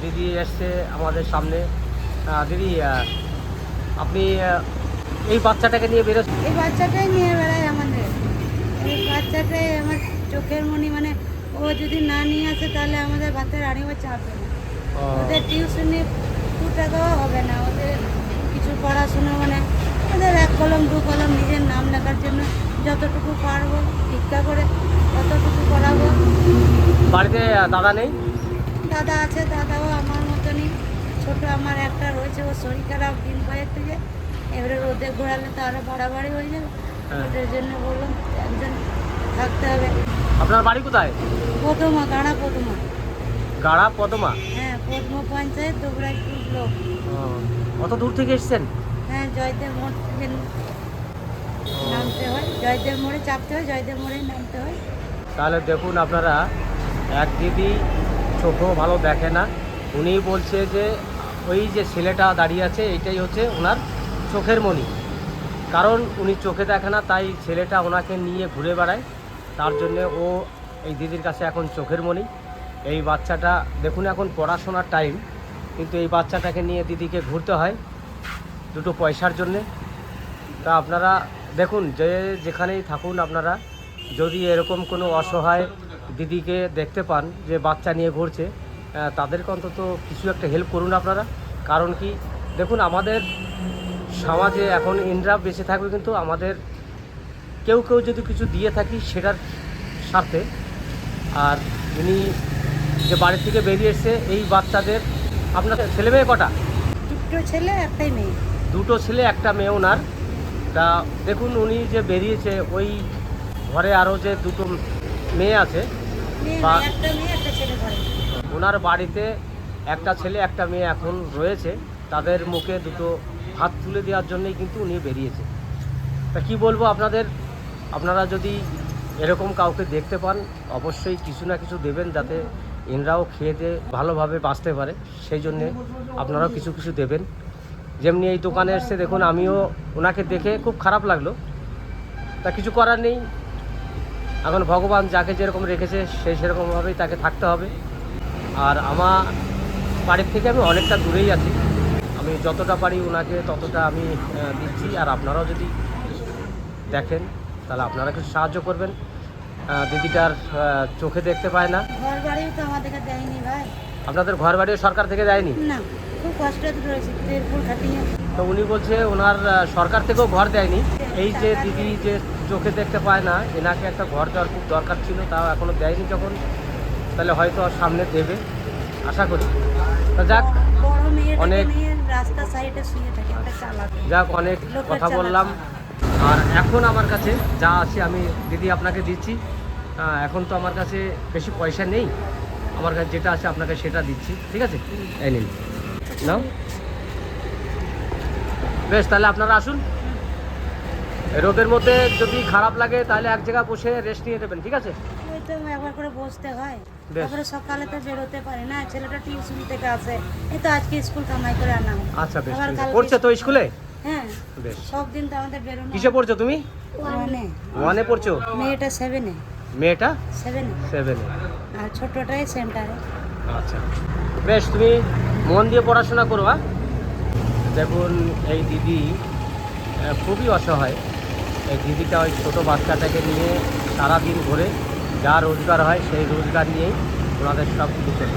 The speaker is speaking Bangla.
দিদি এসছে আমাদের সামনে। দিদি, আপনি এই বাচ্চাটাকে নিয়ে বেরোচ্ছেন? এই বাচ্চাটাই নিয়ে বেড়ায় আমাদের। এই বাচ্চাটাই আমার চোখের মণি। মানে ও যদি না নিয়ে আসে তাহলে আমাদের ভাতের আড়িও চাপবে না। ওদের টিউশনি 2 টাকাও হবে না। ওদের কিছু পড়াশুনো মানে ওদের 1 কলম 2 কলম নিজের নাম লেখার জন্য যতটুকু পারবো ভিক্ষা করে ততটুকু করাবো। বাড়িতে দাদা নেই? দাদা আছে, দাদাও আমার মতনই ছোট। আমার একটা রয়েছে, ও শরীর খারাপ দিন কয়েক থেকে। এবারে রোদে ঘোরালে তো আরো বাড়াবাড়ি হয়ে যাবে। ওদের জন্য বললাম একজন থাকতে হবে। আপনার বাড়ি কোথায়? পদমা, গাড়া পদমা। গাড়া পদমা? হ্যাঁ, পদ্ম পঞ্চায়েত, দুবরাজপুর ব্লক। কত দূর থেকে এসেছেন? হ্যাঁ, জয়দেব মোড় থেকে নামতে হয়। জয়দেব মোড়ে চাপতে হয়, জয়দেব মোড়ে নামতে হয়। তাহলে দেখুন আপনারা, এক দিদি চোখও ভালো দেখে না, উনি বলছে যে ওই যে ছেলেটা দাঁড়িয়ে আছে এইটাই হচ্ছে ওনার চোখের মণি। কারণ উনি চোখে দেখে না, তাই ছেলেটা ওনাকে নিয়ে ঘুরে বেড়ায়। তার জন্যে ও এই দিদির কাছে এখন চোখের মণি। এই বাচ্চাটা দেখুন এখন পড়াশোনার টাইম, কিন্তু এই বাচ্চাটাকে নিয়ে দিদিকে ঘুরতে হয় দুটো পয়সার জন্যে। তা আপনারা দেখুন, যে যেখানেই থাকুন আপনারা যদি এরকম কোনো অসহায় দিদিকে দেখতে পান যে বাচ্চা নিয়ে ঘুরছে, তাদেরকে অন্তত কিছু একটা হেল্প করুন আপনারা। কারণ কি দেখুন, আমাদের সমাজে এখন ইনরা বেঁচে থাকবে, কিন্তু আমাদের কেউ কেউ যদি কিছু দিয়ে থাকি সেটার স্বার্থে। আর ইনি যে বাড়ি থেকে বেরিয়ে এসছে এই বাচ্চাদের, আপনার ছেলে মেয়ে কটা? 2টো ছেলে, একটাই মেয়ে। 2টো ছেলে, একটা মেয়ে ওনার। তা দেখুন উনি যে বেরিয়েছে, ওই ঘরে আরও যে 2টো মেয়ে আছে, একটা মেয়ে একটা ছেলে ঘরে। ওনার বাড়িতে একটা ছেলে একটা মেয়ে এখন রয়েছে। তাদের মুখে 2টো ভাত তুলে দেওয়ার জন্যই কিন্তু উনি বেরিয়েছে। তা কি বলবো আপনাদের, আপনারা যদি এরকম কাউকে দেখতে পান অবশ্যই কিছু না কিছু দেবেন, যাতে এনরাও খেয়ে দিয়ে ভালোভাবে বাঁচতে পারে। সেই জন্যে আপনারাও কিছু কিছু দেবেন। যেমনি এই দোকানে এসে দেখুন, আমিও ওনাকে দেখে খুব খারাপ লাগলো। তা কিছু করার নেই, এখন ভগবান যাকে যেরকম রেখেছে সেই সেরকমভাবেই তাকে থাকতে হবে। আর আমার বাড়ির থেকে আমি অনেকটা দূরেই আছি, আমি যতটা পারি ওনাকে ততটা আমি দিচ্ছি। আর আপনারাও যদি দেখেন তাহলে আপনারা কিছু সাহায্য করবেন। দিদিটার চোখে দেখতে পায় না। ঘর বাড়িও তো আমাদেরকে দেয়নি ভাই। আপনাদের ঘর বাড়িও সরকার থেকে দেয়নি? না, খুব কষ্ট রয়েছে, তেলপুর খাটিয়ে। তো উনি বলছে ওনার সরকার থেকেও ঘর দেয়নি। এই যে দিদি যে চোখে দেখতে পায় না, এনাকে একটা ঘর দেওয়ার খুব দরকার ছিল, তাও এখনও দেয়নি। যখন তাহলে হয়তো সামনে দেবে আশা করি। তা যাক, অনেক রাস্তা সাইডে শুয়ে থাকে, একটা চালাক। যাক, অনেক কথা বললাম। আর এখন আমার কাছে যা আছে আমি দিদি আপনাকে দিচ্ছি। এখন তো আমার কাছে বেশি পয়সা নেই, আমার কাছে যেটা আছে আপনাকে সেটা দিচ্ছি, ঠিক আছে? এই নিন, নাও। বেশ, তাহলে আপনারা আসুন। রোদের মধ্যে যদি খারাপ লাগে তাহলে এক জায়গায় বসে রেস্ট নিয়ে নেবেন, ঠিক আছে? ওই তো একবার করে বসতে হয়, তারপরে সকালে তো বেরোতে পারে না। ছেলেটা টিউশন থেকে আসে, এই তো আজকে স্কুল কামাই করে আনা। আচ্ছা বেশ, পড়ছে তো স্কুলে? হ্যাঁ, বেশ। সব দিন তো আমাদের বেরোনো। কিসে পড়ছো তুমি? 1-এ পড়ছো? মেয়েটা 7-এ। মেয়েটা 7-এ, আর ছোটটাই সেন্টারে। আচ্ছা বেশ, তুমি মন দিয়ে পড়াশোনা করো। দেখুন এই দিদি খুবই অসহায়। এই দিদিটা ওই ছোটো বাচ্চাটাকে নিয়ে সারাদিন ঘুরে, যা রোজগার হয় সেই রোজগার নিয়েই ওনাদের সব কিছু চলে।